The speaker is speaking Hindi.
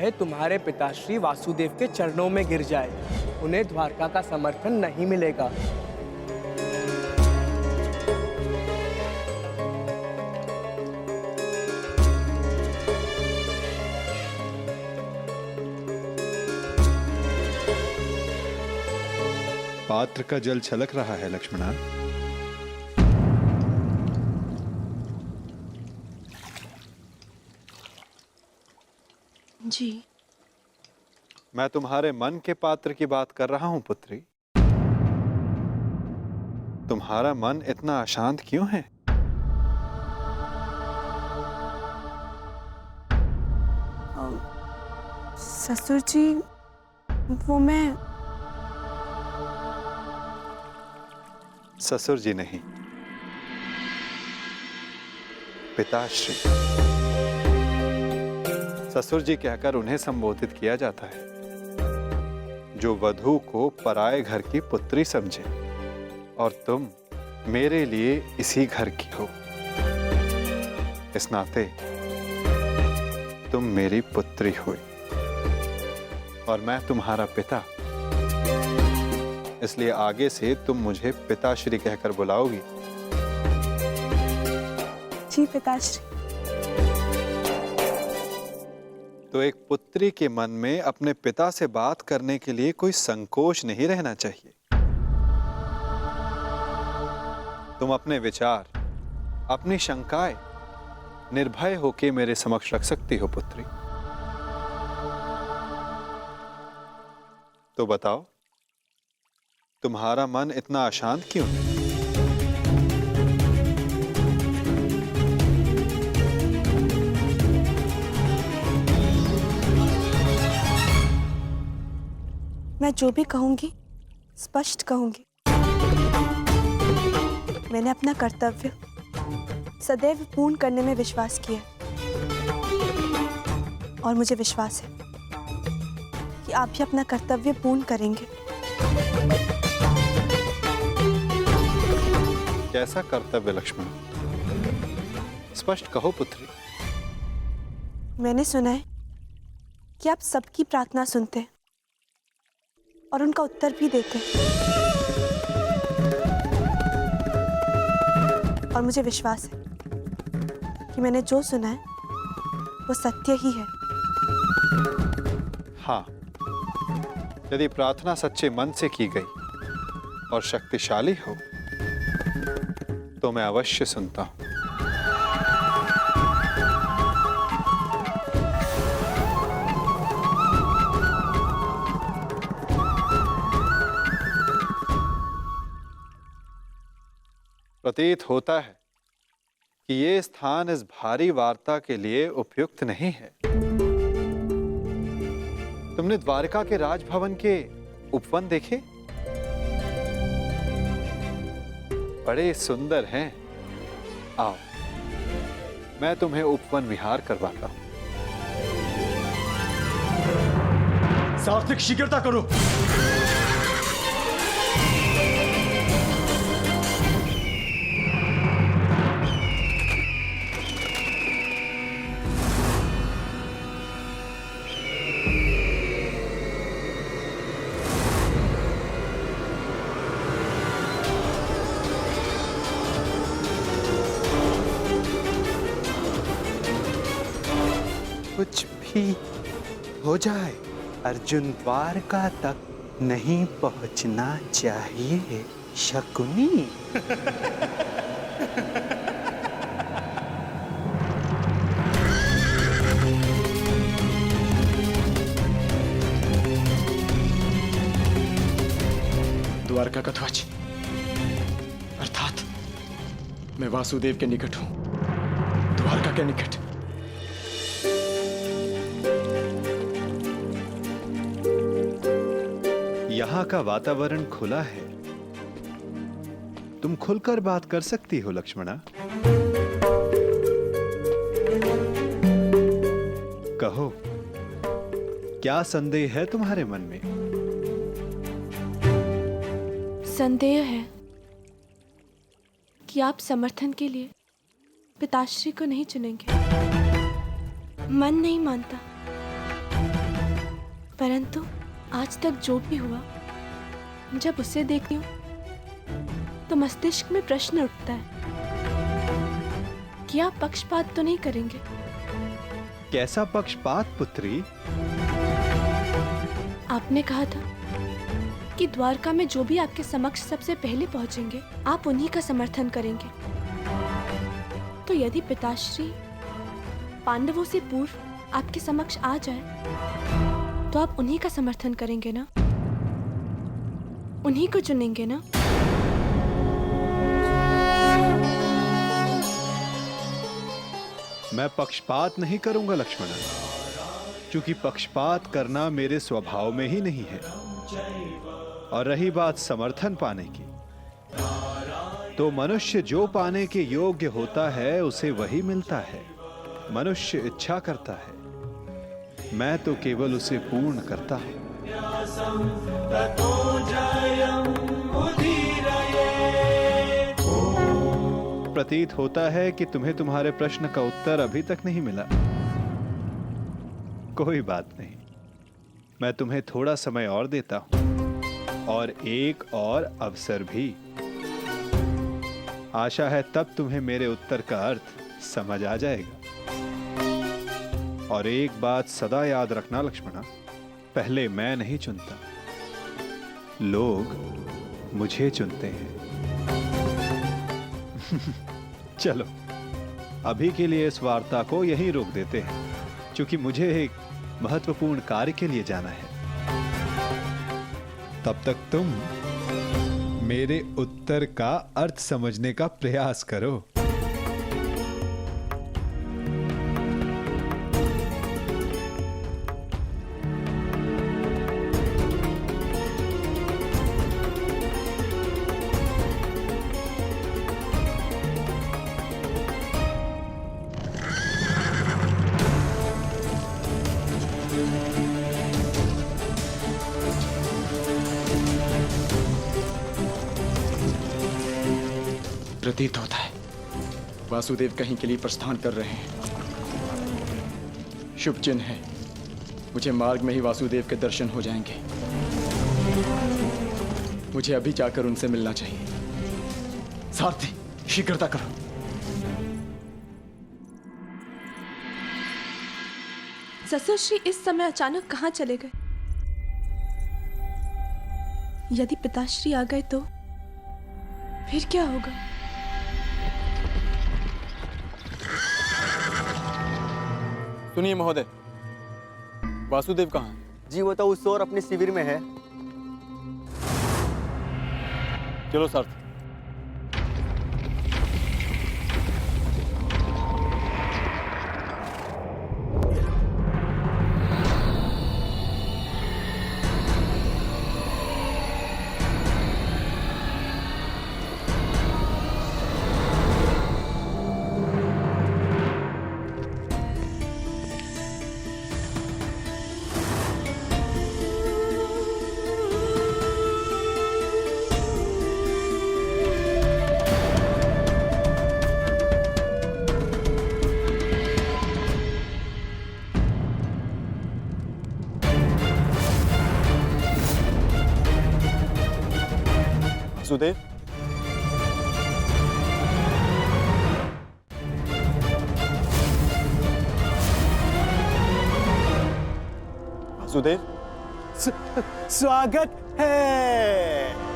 चाहे तुम्हारे पिताश्री वासुदेव के चरणों में गिर जाए, उन्हें द्वारका का समर्थन नहीं मिलेगा। पात्र का जल छलक रहा है लक्ष्मणा। जी। मैं तुम्हारे मन के पात्र की बात कर रहा हूं पुत्री। तुम्हारा मन इतना अशांत क्यों है? ससुर जी, वो मैं ससुर जी नहीं, पिताश्री। ससुर जी कहकर उन्हें संबोधित किया जाता है जो वधू को पराये घर की पुत्री समझे, और तुम मेरे लिए इसी घर की हो। इस नाते तुम मेरी पुत्री हुई और मैं तुम्हारा पिता, इसलिए आगे से तुम मुझे पिताश्री कहकर बुलाओगी। जी पिताश्री। तो एक पुत्री के मन में अपने पिता से बात करने के लिए कोई संकोच नहीं रहना चाहिए। तुम अपने विचार, अपनी शंकाएं निर्भय होकर मेरे समक्ष रख सकती हो पुत्री। तो बताओ, तुम्हारा मन इतना अशांत क्यों है? मैं जो भी कहूंगी स्पष्ट कहूंगी। मैंने अपना कर्तव्य सदैव पूर्ण करने में विश्वास किया और मुझे विश्वास है कि आप भी अपना कर्तव्य पूर्ण करेंगे। कैसा कर्तव्य लक्ष्मण? स्पष्ट कहो पुत्री। मैंने सुना है कि आप सबकी प्रार्थना सुनते हैं और उनका उत्तर भी देते हैं, और मुझे विश्वास है कि मैंने जो सुना है वो सत्य ही है। हाँ, यदि प्रार्थना सच्चे मन से की गई और शक्तिशाली हो तो मैं अवश्य सुनता हूं। प्रतीत होता है कि ये स्थान इस भारी वार्ता के लिए उपयुक्त नहीं है। तुमने द्वारका के राजभवन के उपवन देखे? बड़े सुंदर हैं। आओ, मैं तुम्हें उपवन विहार करवाता हूं। सार्थक, शीघ्रता करो। कुछ भी हो जाए, अर्जुन द्वारका तक नहीं पहुंचना चाहिए, शकुनी। द्वारका का ध्वज, अर्थात मैं वासुदेव के निकट हूं, द्वारका के निकट। यहाँ का वातावरण खुला है, तुम खुलकर बात कर सकती हो लक्ष्मणा। कहो, क्या संदेह है तुम्हारे मन में? संदेह है कि आप समर्थन के लिए पिताश्री को नहीं चुनेंगे। मन नहीं मानता परंतु आज तक जो भी हुआ, जब उसे देखती हूँ तो मस्तिष्क में प्रश्न उठता है कि आप पक्षपात तो नहीं करेंगे? कैसा पक्षपात पुत्री? आपने कहा था कि द्वारका में जो भी आपके समक्ष सबसे पहले पहुंचेंगे, आप उन्हीं का समर्थन करेंगे। तो यदि पिताश्री पांडवों से पूर्व आपके समक्ष आ जाए, तो आप उन्हीं का समर्थन करेंगे ना? उन्हीं को चुनेंगे ना? मैं पक्षपात नहीं करूंगा लक्ष्मण, क्योंकि पक्षपात करना मेरे स्वभाव में ही नहीं है। और रही बात समर्थन पाने की, तो मनुष्य जो पाने के योग्य होता है उसे वही मिलता है। मनुष्य इच्छा करता है, मैं तो केवल उसे पूर्ण करता हूं। प्रतीत होता है कि तुम्हें तुम्हारे प्रश्न का उत्तर अभी तक नहीं मिला। कोई बात नहीं, मैं तुम्हें थोड़ा समय और देता हूं, और एक और अवसर भी। आशा है तब तुम्हें मेरे उत्तर का अर्थ समझ आ जाएगा। और एक बात सदा याद रखना लक्ष्मणा, पहले मैं नहीं चुनता, लोग मुझे चुनते हैं। चलो, अभी के लिए इस वार्ता को यहीं रोक देते हैं, क्योंकि मुझे एक महत्वपूर्ण कार्य के लिए जाना है। तब तक तुम मेरे उत्तर का अर्थ समझने का प्रयास करो। प्रतीत होता है वासुदेव कहीं के लिए प्रस्थान कर रहे हैं। शुभ चिन्ह है, मुझे मार्ग में ही वासुदेव के दर्शन हो जाएंगे। मुझे अभी जाकर उनसे मिलना चाहिए। सारथी, शीघ्रता करो। ससुर श्री इस समय अचानक कहाँ चले गए? यदि पिताश्री आ गए तो फिर क्या होगा? सुनिए महोदय, वासुदेव कहाँ है? जी वो तो उस ओर अपने शिविर में है। चलो सारथी। वासुदेव, वासुदेव, स्वागत है।